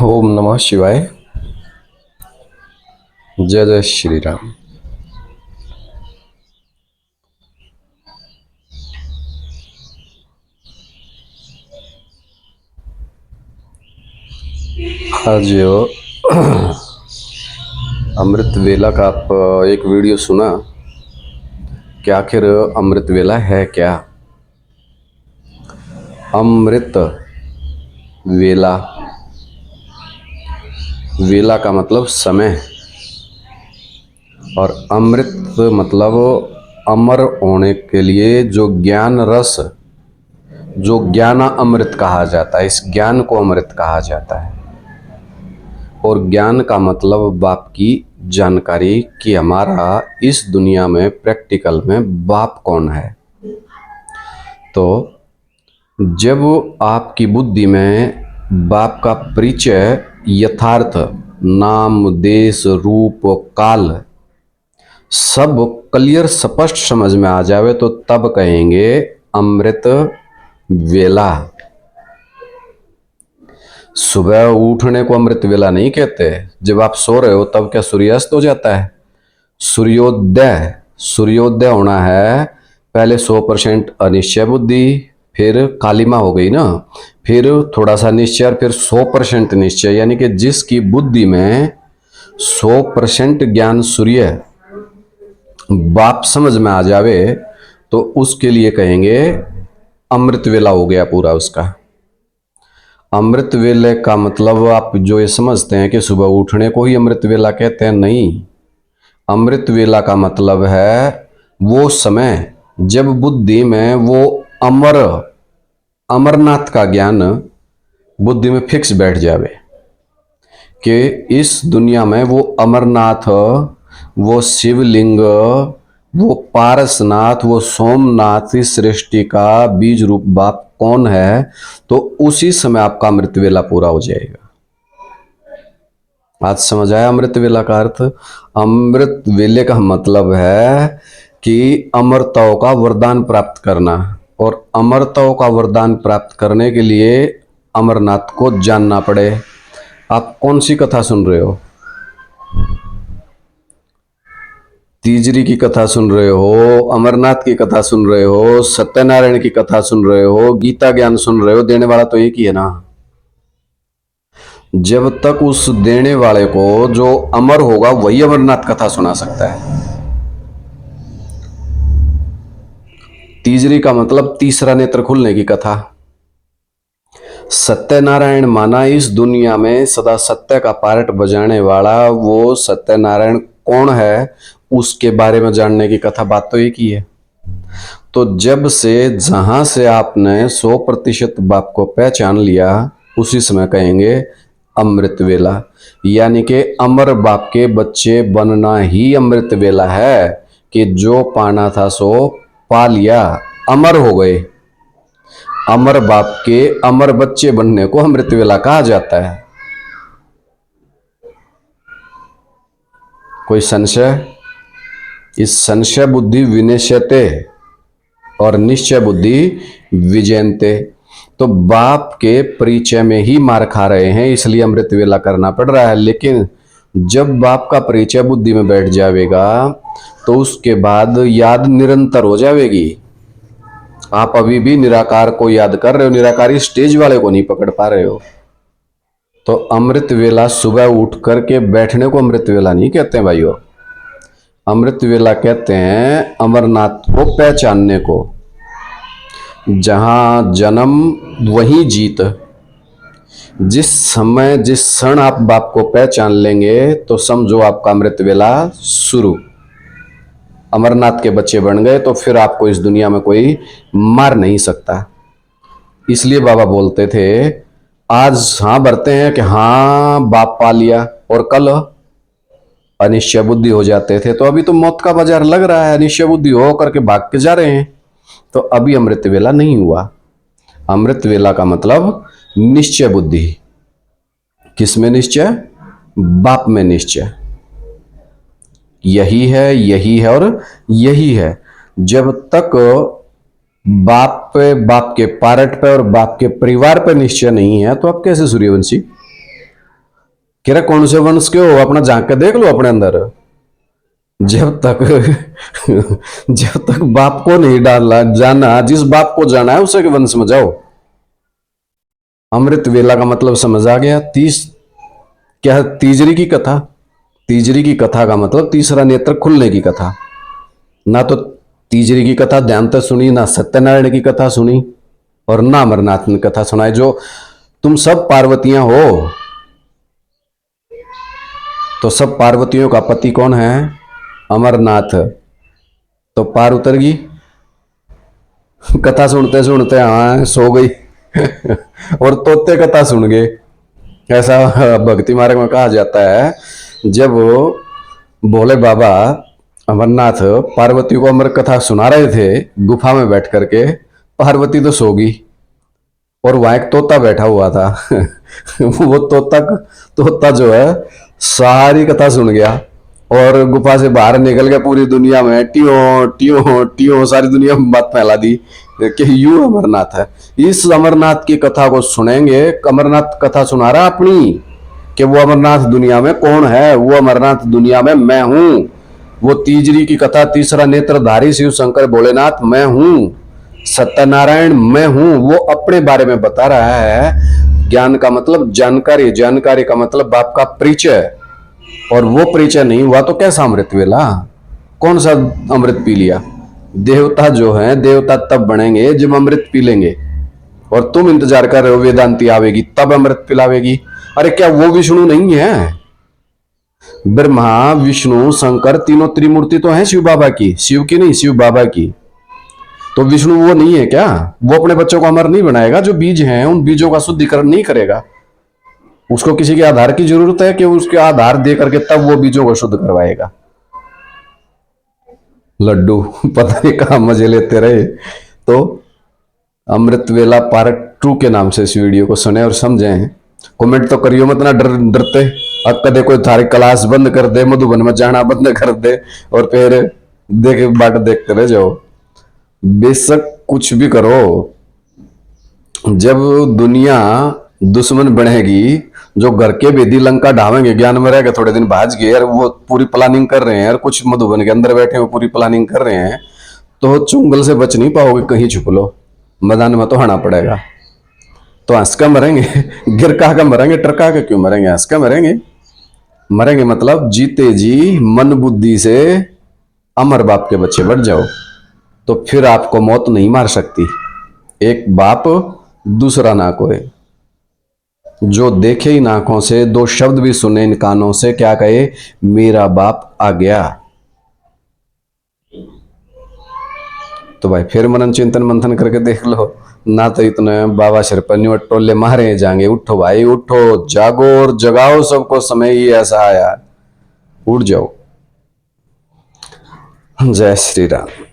ओम नमः शिवाय। जय जय श्री राम। आज अमृत वेला का आप एक वीडियो सुना कि आखिर अमृत वेला है क्या। अमृत वेला, वेला का मतलब समय और अमृत मतलब अमर होने के लिए जो ज्ञान रस, जो ज्ञान अमृत कहा जाता है, इस ज्ञान को अमृत कहा जाता है। और ज्ञान का मतलब बाप की जानकारी कि हमारा इस दुनिया में प्रैक्टिकल में बाप कौन है। तो जब आपकी बुद्धि में बाप का परिचय यथार्थ नाम देश रूप काल सब क्लियर स्पष्ट समझ में आ जावे तो तब कहेंगे अमृत वेला। सुबह उठने को अमृत वेला नहीं कहते। जब आप सो रहे हो तब क्या सूर्यास्त हो जाता है? सूर्योदय, सूर्योदय होना है। पहले 100% अनिश्चय बुद्धि, फिर कालिमा हो गई ना, फिर थोड़ा सा निश्चय, फिर 100% निश्चय। यानी कि जिसकी बुद्धि में 100% ज्ञान सूर्य बाप समझ में आ जावे तो उसके लिए कहेंगे अमृत वेला हो गया पूरा उसका। अमृत वेले का मतलब आप जो ये समझते हैं कि सुबह उठने को ही अमृत वेला कहते हैं, नहीं। अमृत वेला का मतलब है वो समय जब बुद्धि में वो अमरनाथ का ज्ञान बुद्धि में फिक्स बैठ जावे कि इस दुनिया में वो अमरनाथ, वो शिवलिंग, वो पारसनाथ, वो सोमनाथ, इस सृष्टि का बीज रूप बाप कौन है, तो उसी समय आपका अमृत वेला पूरा हो जाएगा। आज समझ आया अमृत वेला का अर्थ? अमृत वेले का मतलब है कि अमरताओं का वरदान प्राप्त करना, और अमरताओं का वरदान प्राप्त करने के लिए अमरनाथ को जानना पड़े। आप कौन सी कथा सुन रहे हो? तीजरी की कथा सुन रहे हो, अमरनाथ की कथा सुन रहे हो, सत्यनारायण की कथा सुन रहे हो, गीता ज्ञान सुन रहे हो, देने वाला तो एक ही है ना। जब तक उस देने वाले को जो अमर होगा वही अमरनाथ कथा सुना सकता है। तीजरी का मतलब तीसरा नेत्र खुलने की कथा। सत्यनारायण माना इस दुनिया में सदा सत्य का पार्ट बजाने वाला वो सत्यनारायण कौन है, उसके बारे में जानने की कथा। बात तो एक ही है। तो जब से जहां से आपने 100% बाप को पहचान लिया उसी समय कहेंगे अमृत वेला। यानी कि अमर बाप के बच्चे बनना ही अमृत वेला है कि जो पाना था सो पा लिया, अमर हो गए। अमर बाप के अमर बच्चे बनने को अमृत वेला कहा जाता है। कोई संशय? इस संशय बुद्धि विनश्यते और निश्चय बुद्धि विजयन्ते। तो बाप के परिचय में ही मार खा रहे हैं, इसलिए अमृत वेला करना पड़ रहा है। लेकिन जब बाप का परिचय बुद्धि में बैठ जाएगा तो उसके बाद याद निरंतर हो जाएगी। आप अभी भी निराकार को याद कर रहे हो, निराकारी स्टेज वाले को नहीं पकड़ पा रहे हो। तो अमृत वेला सुबह उठ करके बैठने को अमृत वेला नहीं कहते हैं भाइयों। अमृत वेला कहते हैं अमरनाथ को पहचानने को। जहां जन्म वहीं जीत। जिस समय जिस क्षण आप बाप को पहचान लेंगे तो समझो आपका अमृत वेला शुरू। अमरनाथ के बच्चे बन गए तो फिर आपको इस दुनिया में कोई मार नहीं सकता। इसलिए बाबा बोलते थे आज हाँ भरते हैं कि हाँ बाप पा लिया, और कल अनिश्चय बुद्धि हो जाते थे। तो अभी तो मौत का बाजार लग रहा है, अनिश्चय बुद्धि हो करके भाग के जा रहे हैं, तो अभी अमृत वेला नहीं हुआ। अमृत वेला का मतलब निश्चय बुद्धि। किस में निश्चय? बाप में निश्चय। यही है, यही है और यही है। जब तक बाप पे, बाप के पारट पे और बाप के परिवार पे निश्चय नहीं है तो आप कैसे सूर्यवंशी? कह रहे कौन से वंश के हो, अपना झांक के देख लो अपने अंदर। जब तक जब तक बाप को नहीं डालना जाना, जिस बाप को जाना है उसे के वंश में जाओ। अमृत वेला का मतलब समझ आ गया। क्या है तीजरी की कथा? तीजरी की कथा का मतलब तीसरा नेत्र खुलने की कथा। ना तो तीजरी की कथा ध्यान से सुनी, ना सत्यनारायण की कथा सुनी, और ना अमरनाथ की कथा सुनाई। जो तुम सब पार्वतियां हो, तो सब पार्वतियों का पति कौन है? अमरनाथ। तो पार उतर गई। कथा सुनते सुनते हाँ सो गई और तोते कथा सुन गए। ऐसा भक्ति मार्ग में कहा जाता है, जब भोले बाबा अमरनाथ पार्वती को अमर कथा सुना रहे थे गुफा में बैठ करके, पार्वती तो सो गई और वहां एक तोता बैठा हुआ था वो तोता जो है सारी कथा सुन गया और गुफा से बाहर निकल के पूरी दुनिया में टियो टियो टियो सारी दुनिया में बात फैला दी कि यू अमरनाथ है। इस अमरनाथ की कथा को सुनेंगे। अमरनाथ कथा सुना रहा अपनी कि वो अमरनाथ दुनिया में कौन है, वो अमरनाथ दुनिया में मैं हूं। वो तीजरी की कथा, तीसरा नेत्रधारी शिव शंकर भोलेनाथ मैं हूं, सत्यनारायण मैं हूं, वो अपने बारे में बता रहा है। ज्ञान का मतलब जानकारी, जानकारी का मतलब बाप का परिचय, और वो परिचय नहीं हुआ तो कैसा अमृत वेला? कौन सा अमृत पी लिया? देवता जो है देवता तब बनेंगे जब अमृत पी लेंगे, और तुम इंतजार कर रहे हो वेदांती आवेगी तब अमृत पिलावेगी। अरे क्या वो विष्णु नहीं है? ब्रह्मा विष्णु शंकर तीनों त्रिमूर्ति तो है शिव बाबा की, शिव की नहीं शिव बाबा की। तो विष्णु वो नहीं है क्या? वो अपने बच्चों को अमर नहीं बनाएगा? जो बीज हैं उन बीजों का शुद्धिकरण नहीं करेगा? उसको किसी के आधार की जरूरत है कि उसके आधार दे करके तब वो बीजों को शुद्ध करवाएगा। लड्डू पता नहीं कहां मजे लेते रहे। तो अमृत वेला पार्ट 2 के नाम से इस वीडियो को सुने और समझें। कमेंट तो करियो मत ना डरते। अब कदे कोई थारी क्लास बंद कर दे, मधुबन में जाना बंद कर दे और फिर बाट देखते रह जाओ। बेशक कुछ भी करो, जब दुनिया दुश्मन बढ़ेगी, जो घर के बेदी लंका ढावेंगे, ज्ञान में रह गए थोड़े दिन भाज गए यार, वो पूरी प्लानिंग कर रहे हैं यार, कुछ मधुबन के अंदर बैठे हुए पूरी प्लानिंग कर रहे हैं, तो चुंगल से बच नहीं पाओगे। कहीं छुप लो, मैदान में तो आना पड़ेगा। तो हंस का मरेंगे गिर का मरेंगे, टरका के क्यों मरेंगे? हंस का मरेंगे। मरेंगे मतलब जीते जी मन बुद्धि से अमर बाप के बच्चे बढ़ जाओ, तो फिर आपको मौत नहीं मार सकती। एक बाप दूसरा ना कोई, जो देखे इन आंखों से, दो शब्द भी सुने इन कानों से, क्या कहे? मेरा बाप आ गया। तो भाई फिर मनन चिंतन मंथन करके देख लो ना, तो इतने बाबा शरपन्नी टोले मारे जाएंगे। उठो भाई उठो, जागो और जगाओ सबको, समय ही ऐसा आया, उठ जाओ। जय श्री राम।